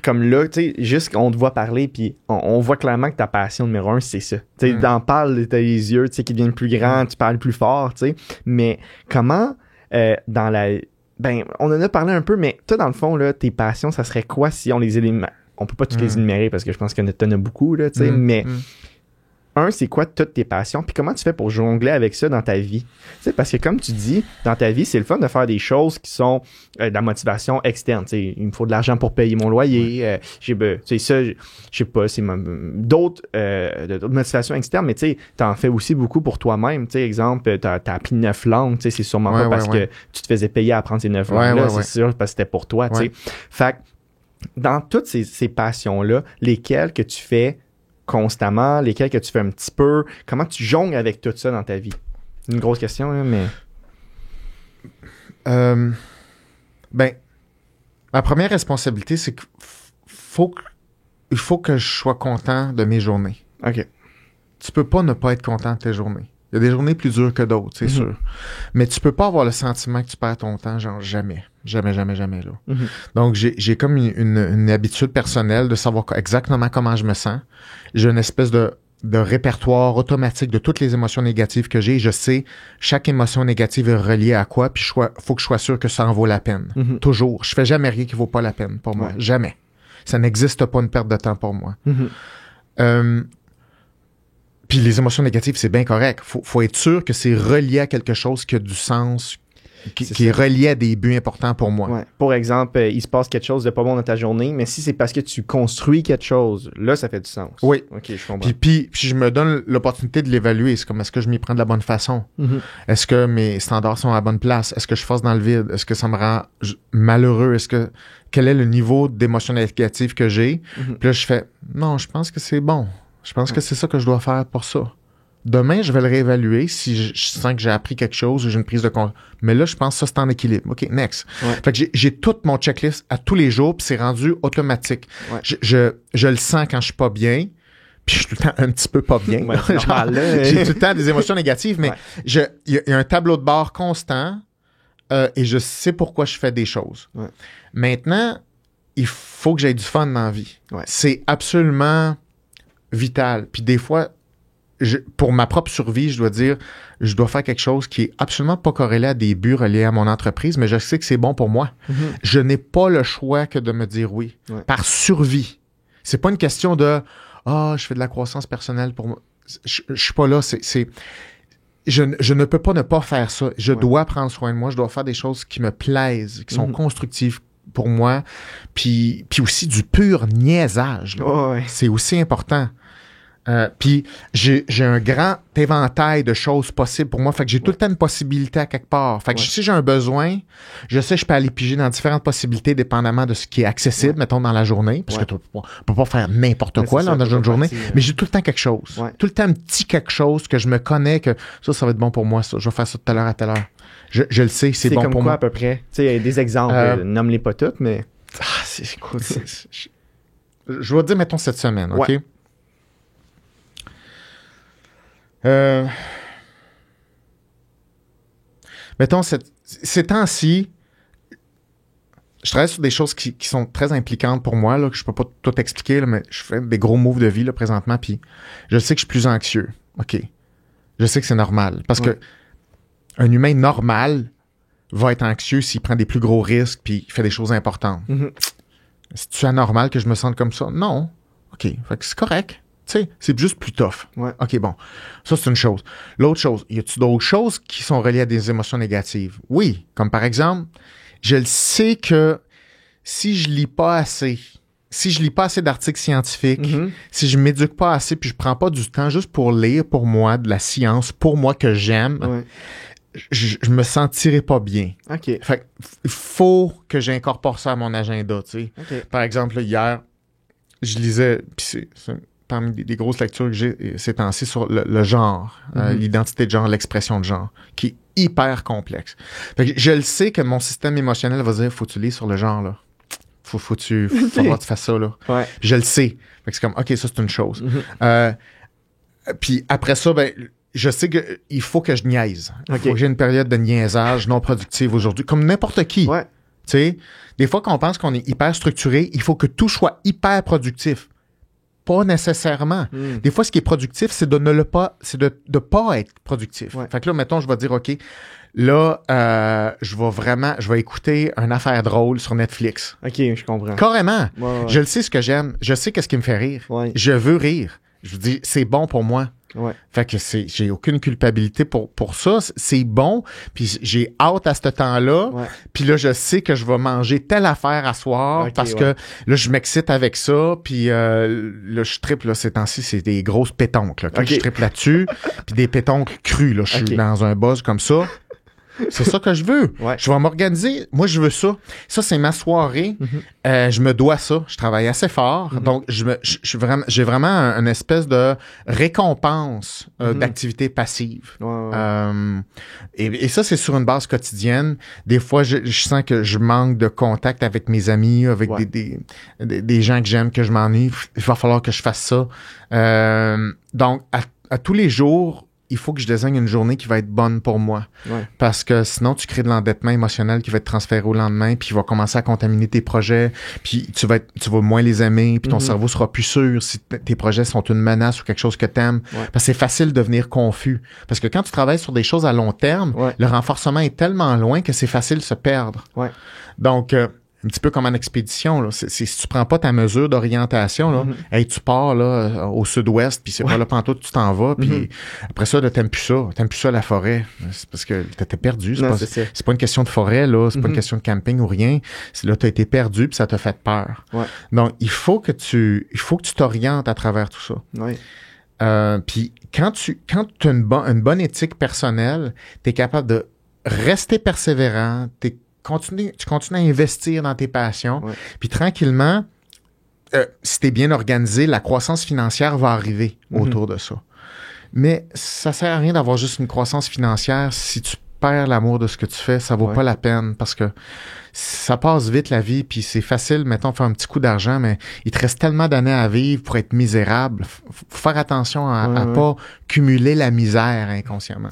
comme là, tu sais, juste qu'on te voit parler, puis on voit clairement que ta passion numéro 1, c'est ça. Tu sais, t'en parles, t'as les yeux, tu sais, qui deviennent plus grands, tu parles plus fort, tu sais. Mais comment, dans la... Ben, on en a parlé un peu, mais toi, dans le fond, là, tes passions, ça serait quoi si on les élimine? On peut pas toutes les énumérer parce que je pense qu'il y en a beaucoup, là, tu sais, mais... c'est quoi toutes tes passions? Puis comment tu fais pour jongler avec ça dans ta vie? Tu sais, parce que comme tu dis, dans ta vie, c'est le fun de faire des choses qui sont de la motivation externe. Tu sais, il me faut de l'argent pour payer mon loyer. Tu sais, ça, je sais pas, c'est d'autres motivations externes, mais tu sais, t'en fais aussi beaucoup pour toi-même. Tu sais, exemple, t'as appris 9 langues. Tu sais, c'est sûrement pas parce que tu te faisais payer à apprendre ces 9 langues-là. C'est sûr parce que c'était pour toi, tu sais. Fait que dans toutes ces passions-là, lesquelles que tu fais constamment, lesquels que tu fais un petit peu, comment tu jongles avec tout ça dans ta vie? C'est une grosse question, là, mais... Ben, ma première responsabilité, c'est qu'il faut que je sois content de mes journées. OK. Tu peux pas ne pas être content de tes journées. Il y a des journées plus dures que d'autres, c'est sûr. Mais tu peux pas avoir le sentiment que tu perds ton temps, genre jamais. Jamais, jamais, jamais, là. Donc, j'ai comme une habitude personnelle de savoir exactement comment je me sens. J'ai une espèce de répertoire automatique de toutes les émotions négatives que j'ai. Je sais chaque émotion négative est reliée à quoi, puis faut que je sois sûr que ça en vaut la peine. Toujours. Je fais jamais rien qui vaut pas la peine pour moi. Jamais. Ça n'existe pas une perte de temps pour moi. Puis les émotions négatives, c'est bien correct. Faut être sûr que c'est relié à quelque chose qui a du sens, qui est relié à des buts importants pour moi. Ouais. Pour exemple, il se passe quelque chose de pas bon dans ta journée, mais si c'est parce que tu construis quelque chose, là, ça fait du sens. Oui. OK, je comprends. Puis je me donne l'opportunité de l'évaluer. C'est comme, est-ce que je m'y prends de la bonne façon? Est-ce que mes standards sont à la bonne place? Est-ce que je force dans le vide? Est-ce que ça me rend malheureux? Quel est le niveau d'émotion négative que j'ai? Puis là, je fais, non, je pense que c'est bon. Je pense que c'est ça que je dois faire pour ça. Demain, je vais le réévaluer si je sens que j'ai appris quelque chose ou j'ai une prise de compte. Mais là, je pense que ça, c'est en équilibre. OK, next. Fait que j'ai toute mon checklist à tous les jours, puis c'est rendu automatique. Je le sens quand je suis pas bien, puis je suis tout le temps un petit peu pas bien. J'ai tout le temps des émotions négatives, mais il y a un tableau de bord constant et je sais pourquoi je fais des choses. Maintenant, il faut que j'aie du fun dans la vie. C'est absolument vital. Puis des fois, pour ma propre survie, je dois dire, je dois faire quelque chose qui est absolument pas corrélé à des buts reliés à mon entreprise, mais je sais que c'est bon pour moi. Je n'ai pas le choix que de me dire oui. Par survie. C'est pas une question de je fais de la croissance personnelle pour moi. Je suis pas là. Je ne peux pas ne pas faire ça. Je dois prendre soin de moi. Je dois faire des choses qui me plaisent, qui sont constructives pour moi. Puis aussi du pur niaisage. C'est aussi important. Puis j'ai un grand éventail de choses possibles pour moi. Fait que j'ai tout le temps une possibilité à quelque part. Fait que si j'ai un besoin, je sais que je peux aller piger dans différentes possibilités dépendamment de ce qui est accessible, mettons, dans la journée. Parce que tu peux pas faire n'importe quoi dans une journée. Mais j'ai tout le temps quelque chose. Tout le temps un petit quelque chose que je me connais que ça va être bon pour moi, ça. Je vais faire ça de telle heure à telle heure. Je le sais, c'est bon pour moi. C'est comme quoi à peu près? Tu sais, il y a des exemples. Nomme-les pas toutes, mais... Écoute, je vais te dire, mettons, cette semaine, OK? Mettons, ces temps-ci, je travaille sur des choses qui sont très impliquantes pour moi, là, que je peux pas tout expliquer, là, mais je fais des gros moves de vie là, présentement, puis je sais que je suis plus anxieux. OK. Je sais que c'est normal. Parce que un humain normal va être anxieux s'il prend des plus gros risques puis il fait des choses importantes. C'est-tu anormal que je me sente comme ça? Non. OK. Fait que c'est correct. Tu sais, c'est juste plus tough. OK, bon. Ça, c'est une chose. L'autre chose, y a-tu d'autres choses qui sont reliées à des émotions négatives? Oui. Comme par exemple, je le sais que si je lis pas assez d'articles scientifiques, si je m'éduque pas assez puis je prends pas du temps juste pour lire pour moi de la science, pour moi que j'aime, je me sentirais pas bien. OK. Fait il faut que j'incorpore ça à mon agenda, tu sais. Par exemple, là, hier, je lisais, puis c'est parmi des grosses lectures que j'ai ces temps-ci sur le genre, l'identité de genre, l'expression de genre, qui est hyper complexe. Fait que je le sais que mon système émotionnel va dire, faut que tu lis sur le genre, là. Faut que tu fasses ça, là. Je le sais. Fait que c'est comme, OK, ça, c'est une chose. Puis après ça, ben, je sais qu'il faut que je niaise. Il faut que j'ai une période de niaisage non productive aujourd'hui, comme n'importe qui. Tu sais, des fois, quand on pense qu'on est hyper structuré, il faut que tout soit hyper productif. Pas nécessairement. Des fois, ce qui est productif, c'est de ne pas être productif. Ouais. Fait que là, mettons, je vais dire, OK, là, je vais écouter une affaire drôle sur Netflix. OK, je comprends. Carrément. Ouais. Je le sais ce que j'aime. Je sais qu'est-ce qui me fait rire. Ouais. Je veux rire. Je vous dis, c'est bon pour moi. Ouais. Fait que j'ai aucune culpabilité pour ça. C'est bon. Puis j'ai hâte à ce temps-là. Ouais. Puis là, je sais que je vais manger telle affaire à soir parce que là, je m'excite avec ça. Puis là, je triple, là, ces temps-ci, c'est des grosses pétoncles. Là. Quand je triple là-dessus, puis des pétoncles crus. Là, je suis dans un buzz comme ça. C'est ça que je veux. Ouais. Je vais m'organiser. Moi, je veux ça. Ça, c'est ma soirée. Je me dois ça. Je travaille assez fort. Donc, j'ai vraiment une espèce de récompense d'activité passive. Et ça, c'est sur une base quotidienne. Des fois, je sens que je manque de contact avec mes amis, avec des gens que j'aime, que je m'ennuie. Il va falloir que je fasse ça. Donc, à tous les jours, il faut que je désigne une journée qui va être bonne pour moi. Ouais. Parce que sinon, tu crées de l'endettement émotionnel qui va être transféré au lendemain, puis il va commencer à contaminer tes projets, puis tu vas moins les aimer, puis ton cerveau sera plus sûr si tes projets sont une menace ou quelque chose que t'aimes. Ouais. Parce que c'est facile de devenir confus. Parce que quand tu travailles sur des choses à long terme, le renforcement est tellement loin que c'est facile de se perdre. Ouais. Donc, un petit peu comme en expédition, là. Si tu prends pas ta mesure d'orientation, là, hey, tu pars là, au sud-ouest, puis c'est pas là pantoute, tu t'en vas, puis après ça, t'aimes plus ça la forêt. C'est parce que t'étais perdu. C'est pas une question de forêt, là, c'est pas une question de camping ou rien. C'est là, t'as été perdu, puis ça t'a fait peur. Ouais. Donc, il faut que tu t'orientes à travers tout ça. Ouais. Puis quand tu as une bonne éthique personnelle, t'es capable de rester persévérant, tu continues à investir dans tes passions, puis tranquillement, si t'es bien organisé, la croissance financière va arriver autour de ça. Mais ça sert à rien d'avoir juste une croissance financière si tu perds l'amour de ce que tu fais, ça vaut pas la peine parce que ça passe vite la vie, puis c'est facile, mettons, faire un petit coup d'argent, mais il te reste tellement d'années à vivre pour être misérable. Faut faire attention à pas cumuler la misère inconsciemment.